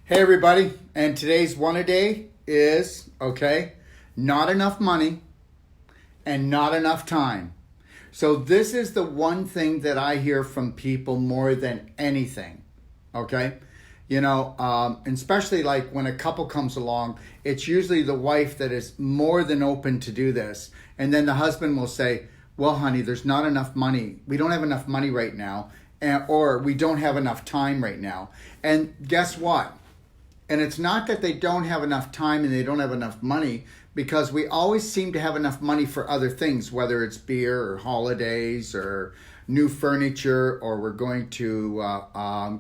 Hey everybody, and today's one-a-day is, not enough money and not enough time. So this is the one thing that I hear from people more than anything, okay? Especially like when a couple comes along, it's usually the wife that is more than open to do this. And then the husband will say, well, honey, there's not enough money. We don't have enough money right now, or we don't have enough time right now. And guess what? And it's not that they don't have enough time and they don't have enough money, because we always seem to have enough money for other things, whether it's beer or holidays or new furniture, or we're going to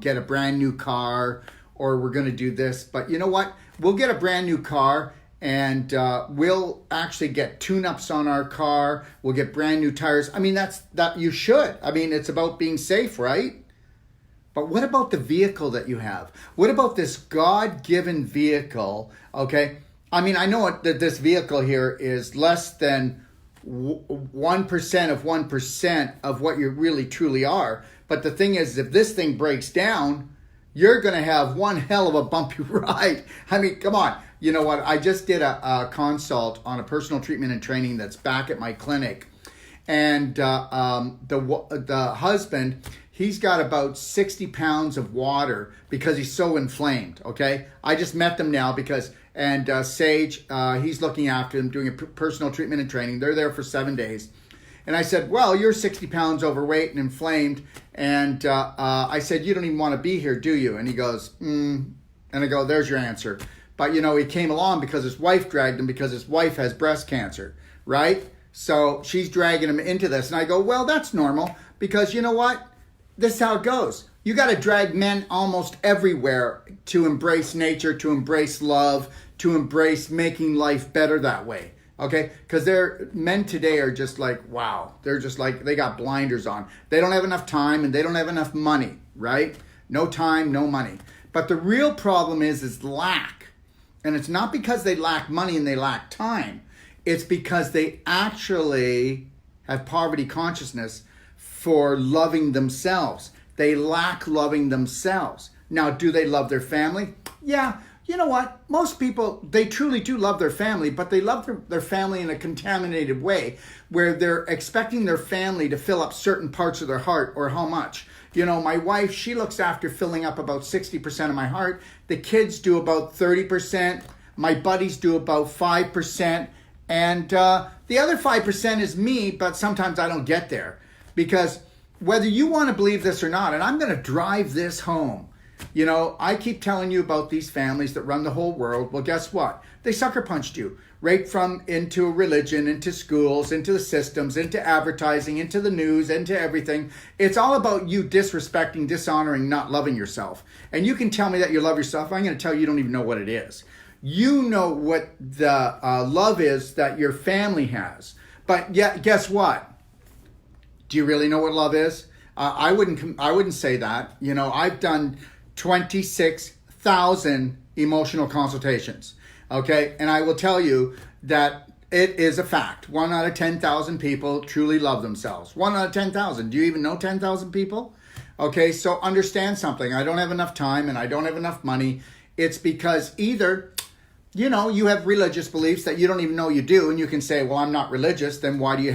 get a brand new car, or we're going to do this. But you know what? We'll get a brand new car and we'll actually get tune-ups on our car. We'll get brand new tires. I mean, that you should. I mean, it's about being safe, right? But what about the vehicle that you have? What about this God-given vehicle, okay? I mean, I know that this vehicle here is less than 1% of 1% of what you really truly are. But the thing is, if this thing breaks down, you're going to have one hell of a bumpy ride. I mean, come on. You know what? I just did a consult on a personal treatment and training that's back at my clinic. And the husband, he's got about 60 pounds of water because he's so inflamed, okay? I just met them now and Sage, he's looking after them, doing a personal treatment and training. They're there for 7 days. And I said, well, you're 60 pounds overweight and inflamed. And I said, you don't even want to be here, do you? And he goes, And I go, there's your answer. But, he came along because his wife dragged him because his wife has breast cancer, right? So she's dragging him into this. And I go, well, that's normal because you know what? This is how it goes. You got to drag men almost everywhere to embrace nature, to embrace love, to embrace making life better that way. Okay? Because men today are just like, wow. They're just like, they got blinders on. They don't have enough time and they don't have enough money, right? No time, no money. But the real problem is lack. And it's not because they lack money and they lack time. It's because they actually have poverty consciousness for loving themselves. They lack loving themselves. Now, do they love their family? Yeah. You know what? Most people, they truly do love their family, but they love their family in a contaminated way where they're expecting their family to fill up certain parts of their heart or how much. My wife, she looks after filling up about 60% of my heart. The kids do about 30%. My buddies do about 5%. And the other 5% is me, but sometimes I don't get there. Because whether you want to believe this or not, and I'm going to drive this home, I keep telling you about these families that run the whole world. Well, guess what? They sucker punched you right from into religion, into schools, into the systems, into advertising, into the news, into everything. It's all about you disrespecting, dishonoring, not loving yourself. And you can tell me that you love yourself. I'm going to tell you don't even know what it is. You know what the love is that your family has. But yeah, guess what? Do you really know what love is? I wouldn't say that. I've done 26,000 emotional consultations. Okay, and I will tell you that it is a fact. 1 out of 10,000 people truly love themselves. 1 out of 10,000. Do you even know 10,000 people? Okay, so understand something. I don't have enough time and I don't have enough money. It's because either you have religious beliefs that you don't even know you do, and you can say, well, I'm not religious, then why do you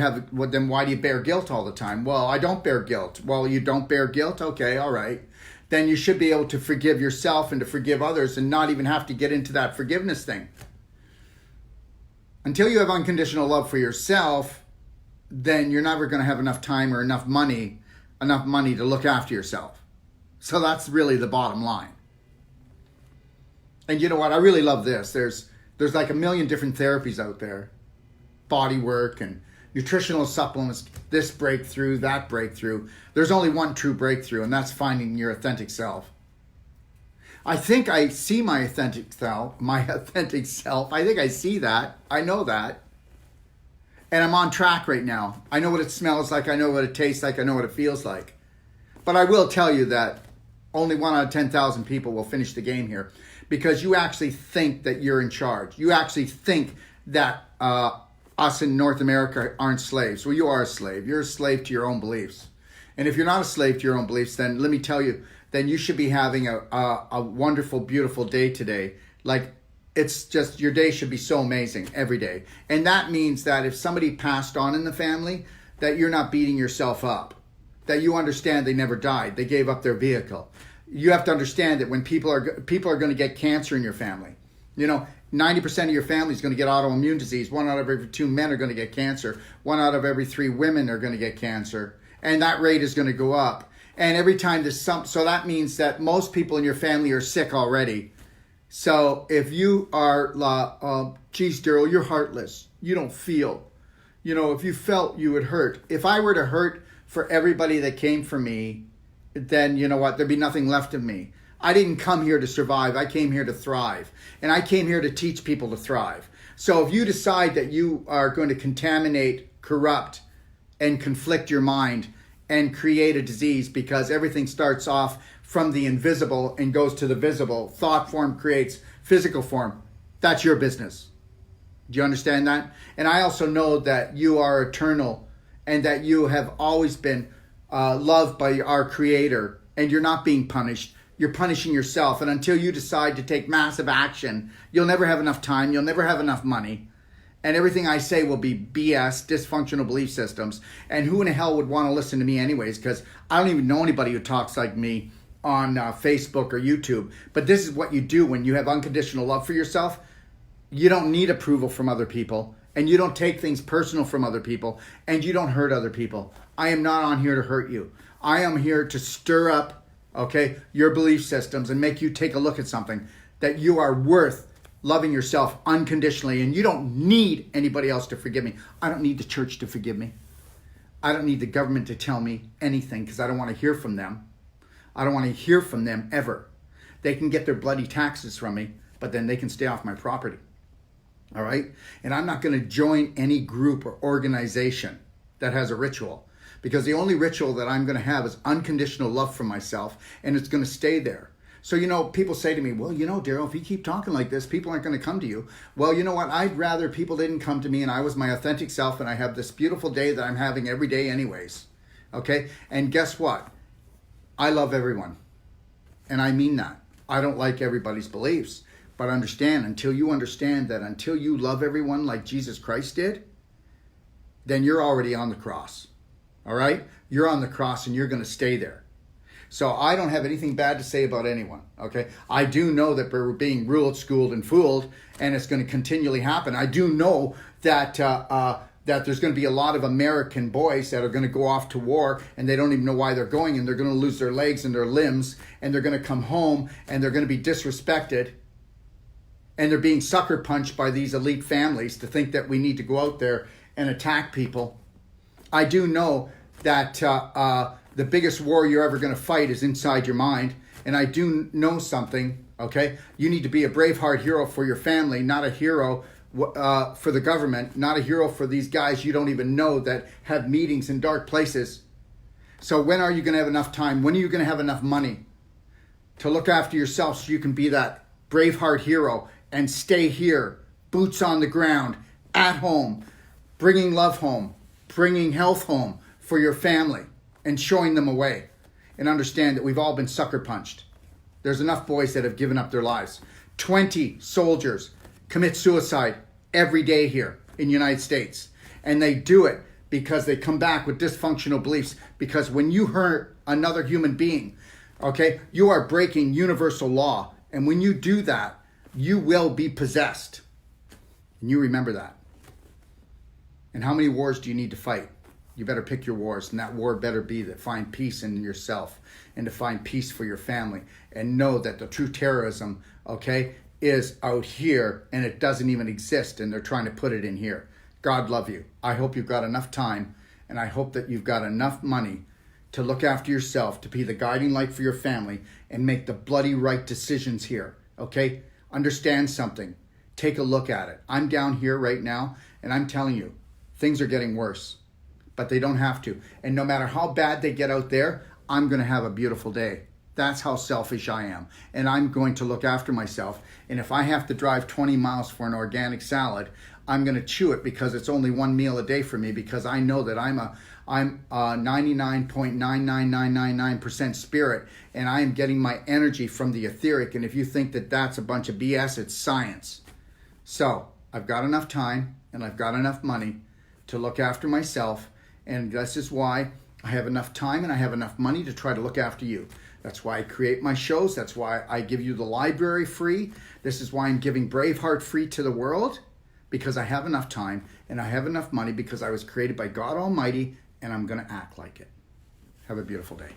bear guilt all the time? Well, I don't bear guilt. Well, you don't bear guilt? Okay, all right. Then you should be able to forgive yourself and to forgive others and not even have to get into that forgiveness thing. Until you have unconditional love for yourself, then you're never going to have enough time or enough money to look after yourself. So that's really the bottom line. And you know what? I really love this. There's like a million different therapies out there. Body work and nutritional supplements, this breakthrough, that breakthrough. There's only one true breakthrough, and that's finding your authentic self. I think I see my authentic self. I think I see that. I know that. And I'm on track right now. I know what it smells like. I know what it tastes like. I know what it feels like. But I will tell you that only 1 out of 10,000 people will finish the game here, because you actually think that you're in charge. You actually think that us in North America aren't slaves. Well, you are a slave. You're a slave to your own beliefs. And if you're not a slave to your own beliefs, then let me tell you then you should be having a wonderful, beautiful day today. Like, it's just, your day should be so amazing every day. And that means that if somebody passed on in the family, that you're not beating yourself up. That you understand they never died. They gave up their vehicle. You have to understand that when people are going to get cancer in your family. 90% of your family is going to get autoimmune disease. 1 out of every 2 men are going to get cancer. 1 out of every 3 women are going to get cancer. And that rate is going to go up. And every time so that means that most people in your family are sick already. So if you are, geez, Daryl, you're heartless. You don't feel. If you felt, you would hurt. If I were to hurt for everybody that came for me, then you know what? There'd be nothing left of me. I didn't come here to survive. I came here to thrive. And I came here to teach people to thrive. So if you decide that you are going to contaminate, corrupt, and conflict your mind and create a disease, because everything starts off from the invisible and goes to the visible. Thought form creates physical form. That's your business. Do you understand that? And I also know that you are eternal and that you have always been loved by our Creator, and you're not being punished. You're punishing yourself. And until you decide to take massive action, you'll never have enough time. You'll never have enough money. And everything I say will be BS, dysfunctional belief systems. And who in the hell would want to listen to me anyways? Because I don't even know anybody who talks like me on Facebook or YouTube. But this is what you do when you have unconditional love for yourself. You don't need approval from other people. And you don't take things personal from other people. And you don't hurt other people. I am not on here to hurt you. I am here to stir up, your belief systems and make you take a look at something, that you are worth loving yourself unconditionally, and you don't need anybody else to forgive me. I don't need the church to forgive me. I don't need the government to tell me anything, because I don't want to hear from them. I don't want to hear from them ever. They can get their bloody taxes from me, but then they can stay off my property. All right? And I'm not going to join any group or organization that has a ritual, because the only ritual that I'm going to have is unconditional love for myself, and it's going to stay there. So, people say to me, well, Daryl, if you keep talking like this, people aren't going to come to you. Well, you know what? I'd rather people didn't come to me and I was my authentic self, and I have this beautiful day that I'm having every day anyways. Okay? And guess what? I love everyone. And I mean that. I don't like everybody's beliefs. But until you love everyone like Jesus Christ did, then you're already on the cross. All right? You're on the cross and you're going to stay there. So I don't have anything bad to say about anyone, okay? I do know that we're being ruled, schooled, and fooled, and it's going to continually happen. I do know that that there's going to be a lot of American boys that are going to go off to war, and they don't even know why they're going, and they're going to lose their legs and their limbs, and they're going to come home, and they're going to be disrespected, and they're being sucker punched by these elite families to think that we need to go out there and attack people. I do know that the biggest war you're ever going to fight is inside your mind. And I do know something, okay? You need to be a Braveheart hero for your family, not a hero for the government, not a hero for these guys you don't even know that have meetings in dark places. So when are you going to have enough time? When are you going to have enough money to look after yourself so you can be that Braveheart hero and stay here, boots on the ground, at home, bringing love home, bringing health home for your family, and showing them a way, and understand that we've all been sucker punched. There's enough boys that have given up their lives. 20 soldiers commit suicide every day here in the United States. And they do it because they come back with dysfunctional beliefs. Because when you hurt another human being, you are breaking universal law. And when you do that, you will be possessed. And you remember that. And how many wars do you need to fight? You better pick your wars, and that war better be to find peace in yourself and to find peace for your family, and know that the true terrorism, is out here, and it doesn't even exist, and they're trying to put it in here. God love you. I hope you've got enough time, and I hope that you've got enough money to look after yourself, to be the guiding light for your family, and make the bloody right decisions here, Understand something. Take a look at it. I'm down here right now, and I'm telling you, things are getting worse. But they don't have to. And no matter how bad they get out there, I'm going to have a beautiful day. That's how selfish I am. And I'm going to look after myself. And if I have to drive 20 miles for an organic salad, I'm going to chew it because it's only one meal a day for me, because I know that I'm 99.99999% spirit, and I am getting my energy from the etheric. And if you think that that's a bunch of BS, it's science. So I've got enough time and I've got enough money to look after myself. And this is why I have enough time and I have enough money to try to look after you. That's why I create my shows. That's why I give you the library free. This is why I'm giving Braveheart free to the world, because I have enough time and I have enough money, because I was created by God Almighty and I'm going to act like it. Have a beautiful day.